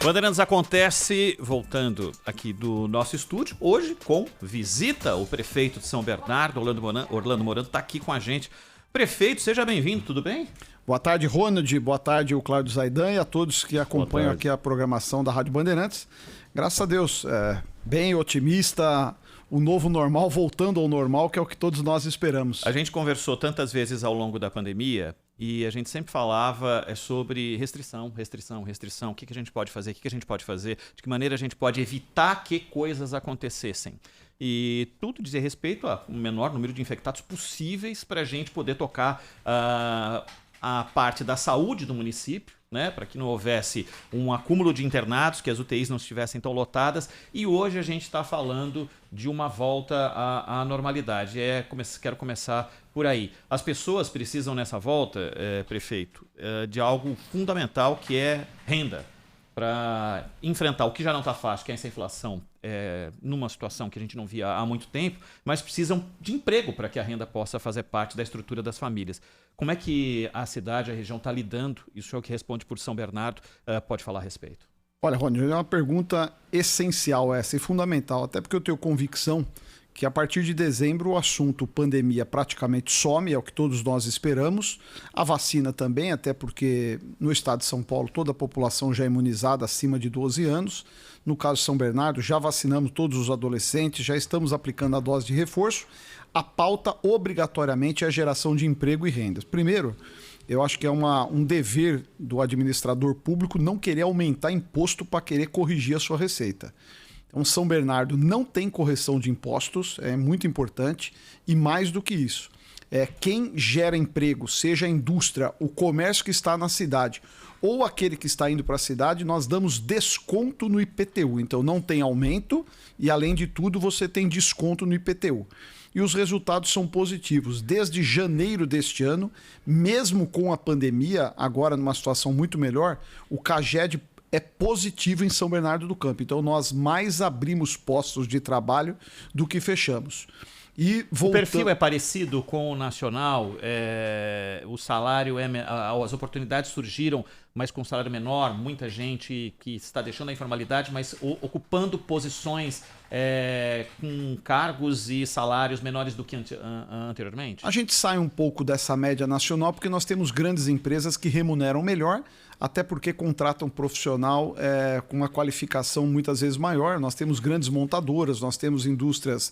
Bandeirantes acontece, voltando aqui do nosso estúdio, hoje com visita. O prefeito de São Bernardo, Orlando Morando, está aqui com a gente. Prefeito, seja bem-vindo, tudo bem? Boa tarde, Ronald. Boa tarde, o Cláudio Zaidan e a todos que acompanham aqui a programação da Rádio Bandeirantes. Graças a Deus, bem otimista, o novo normal voltando ao normal, que é o que todos nós esperamos. A gente conversou tantas vezes ao longo da pandemia e a gente sempre falava sobre restrição. O que a gente pode fazer, de que maneira a gente pode evitar que coisas acontecessem. E tudo dizia respeito a um menor número de infectados possíveis para a gente poder tocar a parte da saúde do município, né, para que não houvesse um acúmulo de internados, que as UTIs não estivessem tão lotadas. E hoje a gente está falando de uma volta à normalidade. Quero começar por aí. As pessoas precisam nessa volta, prefeito, de algo fundamental, que é renda, para enfrentar o que já não está fácil, que é essa inflação, numa situação que a gente não via há muito tempo, mas precisam de emprego para que a renda possa fazer parte da estrutura das famílias. Como é que a cidade, a região está lidando? Isso é o que responde por São Bernardo, pode falar a respeito. Olha, Rony, é uma pergunta essencial essa e fundamental, até porque eu tenho convicção que a partir de dezembro o assunto pandemia praticamente some, é o que todos nós esperamos. A vacina também, até porque no estado de São Paulo toda a população já é imunizada acima de 12 anos. No caso de São Bernardo, já vacinamos todos os adolescentes, já estamos aplicando a dose de reforço. A pauta, obrigatoriamente, é a geração de emprego e rendas. Primeiro, eu acho que é um dever do administrador público não querer aumentar imposto para querer corrigir a sua receita. Então, São Bernardo não tem correção de impostos, é muito importante, e mais do que isso, quem gera emprego, seja a indústria, o comércio que está na cidade ou aquele que está indo para a cidade, nós damos desconto no IPTU. Então, não tem aumento e, além de tudo, você tem desconto no IPTU. E os resultados são positivos. Desde janeiro deste ano, mesmo com a pandemia, agora numa situação muito melhor, o CAGED é positivo em São Bernardo do Campo. Então, nós mais abrimos postos de trabalho do que fechamos. E o perfil é parecido com o nacional? O salário, as oportunidades surgiram, mas com salário menor, muita gente que está deixando a informalidade, mas ocupando posições com cargos e salários menores do que anteriormente? A gente sai um pouco dessa média nacional porque nós temos grandes empresas que remuneram melhor, até porque contratam um profissional com uma qualificação muitas vezes maior. Nós temos grandes montadoras, nós temos indústrias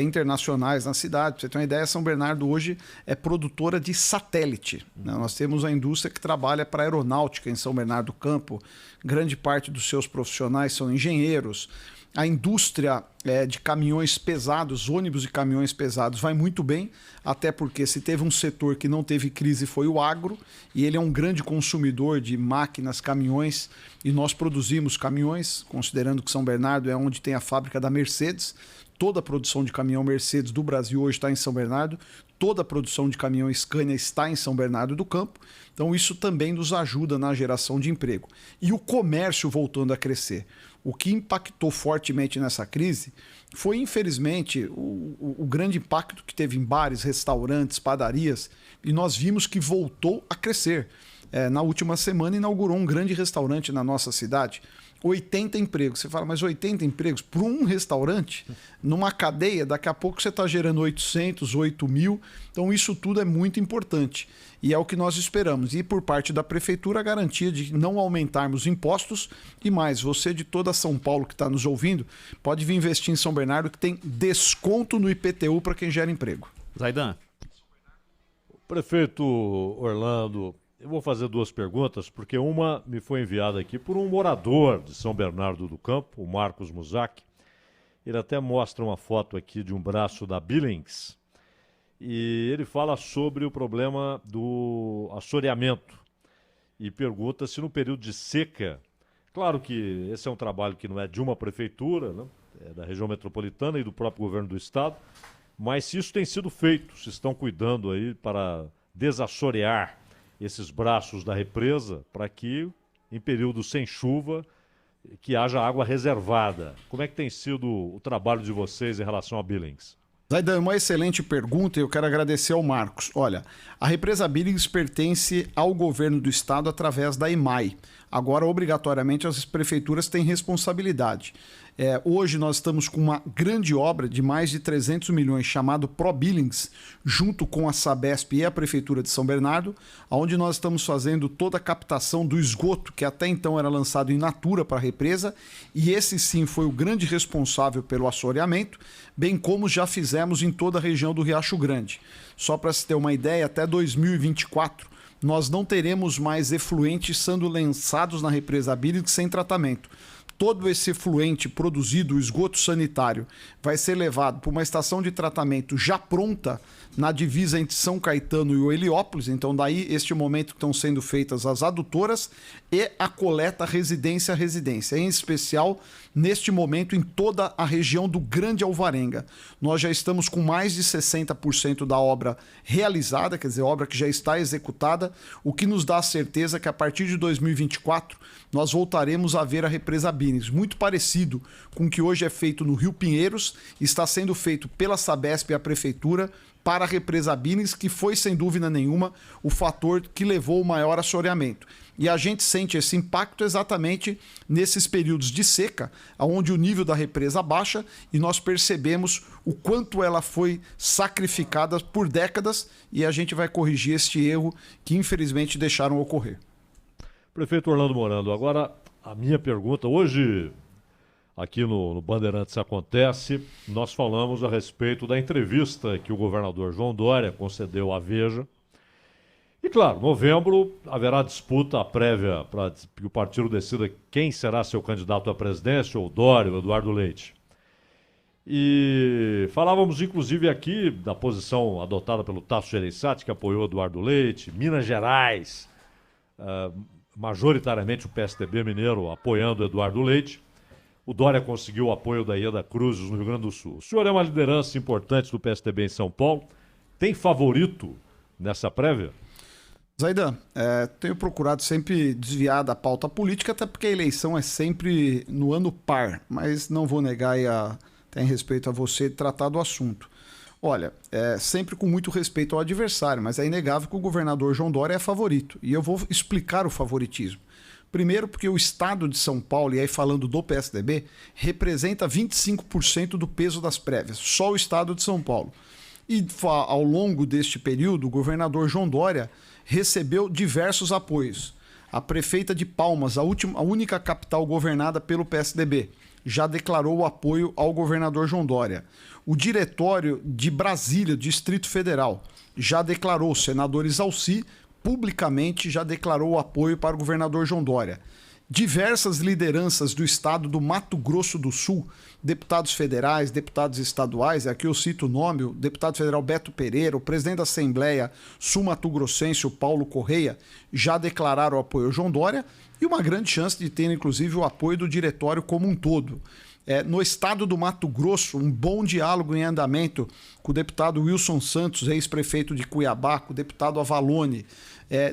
internacionais na cidade. Para você ter uma ideia, São Bernardo hoje é produtora de satélite, né? Nós temos a indústria que trabalha para a aeronáutica em São Bernardo do Campo. Grande parte dos seus profissionais são engenheiros. A indústria de caminhões pesados, ônibus e caminhões pesados, vai muito bem, até porque se teve um setor que não teve crise foi o agro, e ele é um grande consumidor de máquinas, caminhões, e nós produzimos caminhões, considerando que São Bernardo é onde tem a fábrica da Mercedes. Toda a produção de caminhão Mercedes do Brasil hoje está em São Bernardo, toda a produção de caminhão Scania está em São Bernardo do Campo, então isso também nos ajuda na geração de emprego. E o comércio voltando a crescer. O que impactou fortemente nessa crise foi, infelizmente, o grande impacto que teve em bares, restaurantes, padarias, e nós vimos que voltou a crescer. Na última semana inaugurou um grande restaurante na nossa cidade, 80 empregos. Você fala, mas 80 empregos para um restaurante? Numa cadeia, daqui a pouco você está gerando 800, 8 mil. Então isso tudo é muito importante e é o que nós esperamos. E por parte da prefeitura a garantia de não aumentarmos impostos e mais, você de toda São Paulo que está nos ouvindo, pode vir investir em São Bernardo que tem desconto no IPTU para quem gera emprego. Zaidan. Prefeito Orlando, eu vou fazer duas perguntas, porque uma me foi enviada aqui por um morador de São Bernardo do Campo, o Marcos Muzak. Ele até mostra uma foto aqui de um braço da Billings e ele fala sobre o problema do assoreamento e pergunta se no período de seca, claro que esse é um trabalho que não é de uma prefeitura, né? É da região metropolitana e do próprio governo do estado, mas se isso tem sido feito, se estão cuidando aí para desassorear esses braços da represa para que, em período sem chuva, que haja água reservada. Como é que tem sido o trabalho de vocês em relação a Billings? Zaidan, uma excelente pergunta e eu quero agradecer ao Marcos. Olha, a represa Billings pertence ao governo do estado através da EMAI. Agora, obrigatoriamente, as prefeituras têm responsabilidade. Hoje nós estamos com uma grande obra de mais de 300 milhões chamado ProBillings, junto com a Sabesp e a Prefeitura de São Bernardo, onde nós estamos fazendo toda a captação do esgoto, que até então era lançado in natura para a represa, e esse sim foi o grande responsável pelo assoreamento, bem como já fizemos em toda a região do Riacho Grande. Só para se ter uma ideia, até 2024, nós não teremos mais efluentes sendo lançados na represa Billings sem tratamento. Todo esse efluente produzido, o esgoto sanitário, vai ser levado para uma estação de tratamento já pronta na divisa entre São Caetano e o Heliópolis. Então, daí, este momento que estão sendo feitas as adutoras e a coleta residência a residência, em especial neste momento em toda a região do Grande Alvarenga. Nós já estamos com mais de 60% da obra realizada, quer dizer, obra que já está executada, o que nos dá a certeza que a partir de 2024 nós voltaremos a ver a represa Billings, muito parecido com o que hoje é feito no Rio Pinheiros, está sendo feito pela Sabesp e a Prefeitura para a represa Billings, que foi, sem dúvida nenhuma, o fator que levou o maior assoreamento. E a gente sente esse impacto exatamente nesses períodos de seca, onde o nível da represa baixa e nós percebemos o quanto ela foi sacrificada por décadas e a gente vai corrigir este erro que infelizmente deixaram ocorrer. Prefeito Orlando Morando, agora a minha pergunta, hoje aqui no Bandeirantes Acontece, nós falamos a respeito da entrevista que o governador João Dória concedeu à Veja. E claro, novembro haverá disputa prévia para que o partido decida quem será seu candidato à presidência, ou Dória, ou Eduardo Leite. E falávamos inclusive aqui da posição adotada pelo Tasso Gereissati, que apoiou Eduardo Leite, Minas Gerais, majoritariamente o PSDB mineiro apoiando Eduardo Leite. O Dória conseguiu o apoio da Ieda Cruzes no Rio Grande do Sul. O senhor é uma liderança importante do PSDB em São Paulo. Tem favorito nessa prévia? Zaidan, tenho procurado sempre desviar da pauta política, até porque a eleição é sempre no ano par, mas não vou negar até em respeito a você tratar do assunto. Olha, sempre com muito respeito ao adversário, mas é inegável que o governador João Dória é favorito. E eu vou explicar o favoritismo. Primeiro porque o estado de São Paulo, e aí falando do PSDB, representa 25% do peso das prévias, só o estado de São Paulo. E ao longo deste período, o governador João Dória recebeu diversos apoios. A prefeita de Palmas, a única capital governada pelo PSDB, já declarou o apoio ao governador João Dória. O diretório de Brasília, Distrito Federal, já declarou, o senador Isalci, publicamente já declarou o apoio para o governador João Dória. Diversas lideranças do estado do Mato Grosso do Sul, deputados federais, deputados estaduais, aqui eu cito o nome, o deputado federal Beto Pereira, o presidente da Assembleia Sul-Mato-Grossense, o Paulo Correia, já declararam o apoio ao João Dória e uma grande chance de ter, inclusive, o apoio do diretório como um todo. No estado do Mato Grosso, um bom diálogo em andamento com o deputado Wilson Santos, ex-prefeito de Cuiabá, com o deputado Avalone.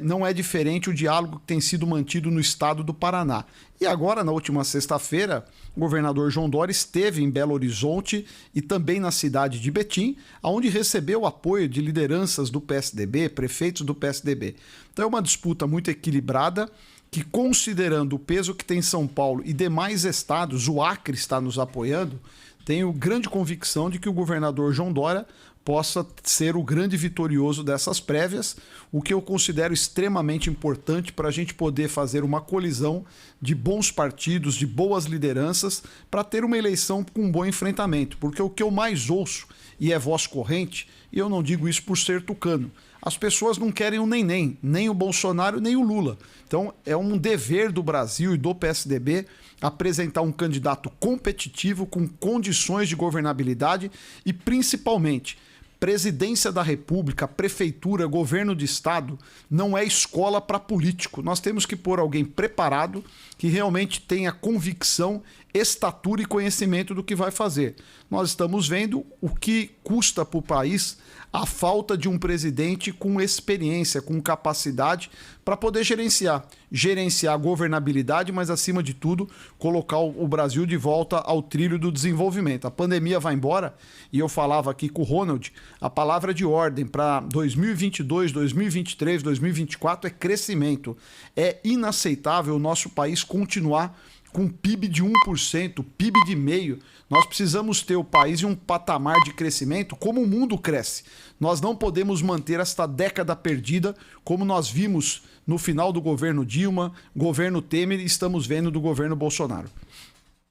Não é diferente o diálogo que tem sido mantido no estado do Paraná. E agora, na última sexta-feira, o governador João Dória esteve em Belo Horizonte e também na cidade de Betim, onde recebeu o apoio de lideranças do PSDB, prefeitos do PSDB. Então é uma disputa muito equilibrada, que considerando o peso que tem São Paulo e demais estados, o Acre está nos apoiando, tenho grande convicção de que o governador João Dória possa ser o grande vitorioso dessas prévias, o que eu considero extremamente importante para a gente poder fazer uma colisão de bons partidos, de boas lideranças, para ter uma eleição com um bom enfrentamento. Porque o que eu mais ouço, e é voz corrente, e eu não digo isso por ser tucano, as pessoas não querem o nem o Bolsonaro, nem o Lula. Então é um dever do Brasil e do PSDB apresentar um candidato competitivo, com condições de governabilidade e, principalmente, presidência da República, prefeitura, governo de estado, não é escola para político. Nós temos que pôr alguém preparado, que realmente tenha convicção, estatura e conhecimento do que vai fazer. Nós estamos vendo o que custa para o país a falta de um presidente com experiência, com capacidade para poder gerenciar. gerenciar a governabilidade, mas acima de tudo, colocar o Brasil de volta ao trilho do desenvolvimento. A pandemia vai embora e eu falava aqui com o Ronald, a palavra de ordem para 2022, 2023, 2024 é crescimento. É inaceitável o nosso país continuar com PIB de 1%, PIB de 0,5%. Nós precisamos ter o país em um patamar de crescimento como o mundo cresce. Nós não podemos manter esta década perdida como nós vimos no final do governo Dilma, governo Temer e estamos vendo do governo Bolsonaro.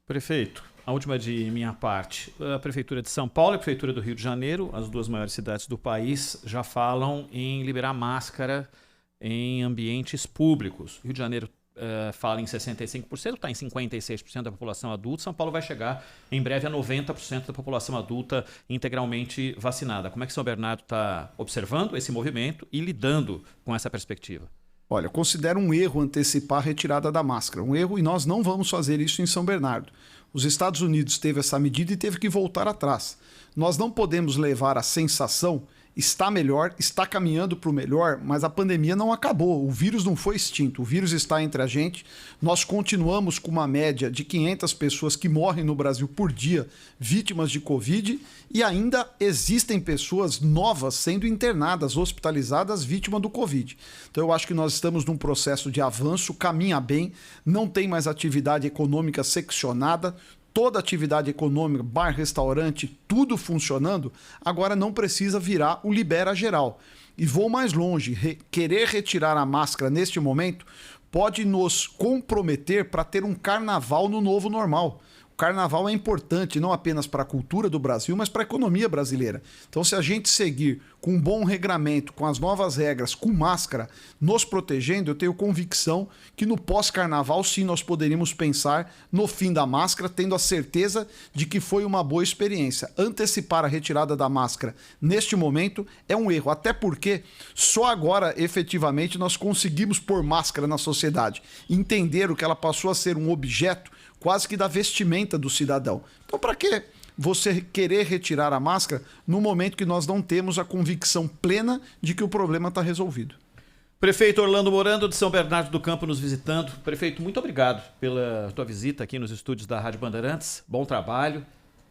Prefeito, a última de minha parte. A Prefeitura de São Paulo e a Prefeitura do Rio de Janeiro, as duas maiores cidades do país, já falam em liberar máscara em ambientes públicos. Rio de Janeiro fala em 65%, está em 56% da população adulta. São Paulo vai chegar em breve a 90% da população adulta integralmente vacinada. Como é que São Bernardo está observando esse movimento e lidando com essa perspectiva? Olha, considero um erro antecipar a retirada da máscara. Um erro, e nós não vamos fazer isso em São Bernardo. Os Estados Unidos teve essa medida e teve que voltar atrás. Nós não podemos levar a sensação está melhor, está caminhando para o melhor, mas a pandemia não acabou, o vírus não foi extinto, o vírus está entre a gente. Nós continuamos com uma média de 500 pessoas que morrem no Brasil por dia, vítimas de Covid, e ainda existem pessoas novas sendo internadas, hospitalizadas, vítimas do Covid. Então eu acho que nós estamos num processo de avanço, caminha bem, não tem mais atividade econômica seccionada, toda atividade econômica, bar, restaurante, tudo funcionando, agora não precisa virar o libera geral. E vou mais longe, querer retirar a máscara neste momento pode nos comprometer para ter um carnaval no novo normal. O carnaval é importante não apenas para a cultura do Brasil, mas para a economia brasileira. Então, se a gente seguir com um bom regramento, com as novas regras, com máscara, nos protegendo, eu tenho convicção que no pós-carnaval, sim, nós poderíamos pensar no fim da máscara, tendo a certeza de que foi uma boa experiência. Antecipar a retirada da máscara neste momento é um erro, até porque só agora, efetivamente, nós conseguimos pôr máscara na sociedade. Entenderam que ela passou a ser um objeto quase que da vestimenta do cidadão. Então, para que você querer retirar a máscara no momento que nós não temos a convicção plena de que o problema está resolvido? Prefeito Orlando Morando, de São Bernardo do Campo, nos visitando. Prefeito, muito obrigado pela tua visita aqui nos estúdios da Rádio Bandeirantes. Bom trabalho,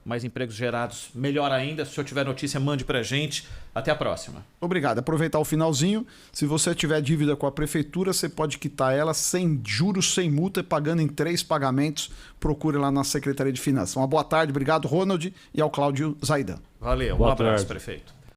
mais empregos gerados, melhor ainda. Se o senhor tiver notícia, mande pra gente. Até a próxima. Obrigado. Aproveitar o finalzinho. Se você tiver dívida com a prefeitura, você pode quitar ela sem juros, sem multa, pagando em 3 pagamentos. Procure lá na Secretaria de Finanças. Uma boa tarde. Obrigado, Ronald, e ao Cláudio Zaidan. Valeu. Boa Um abraço, tarde. prefeito.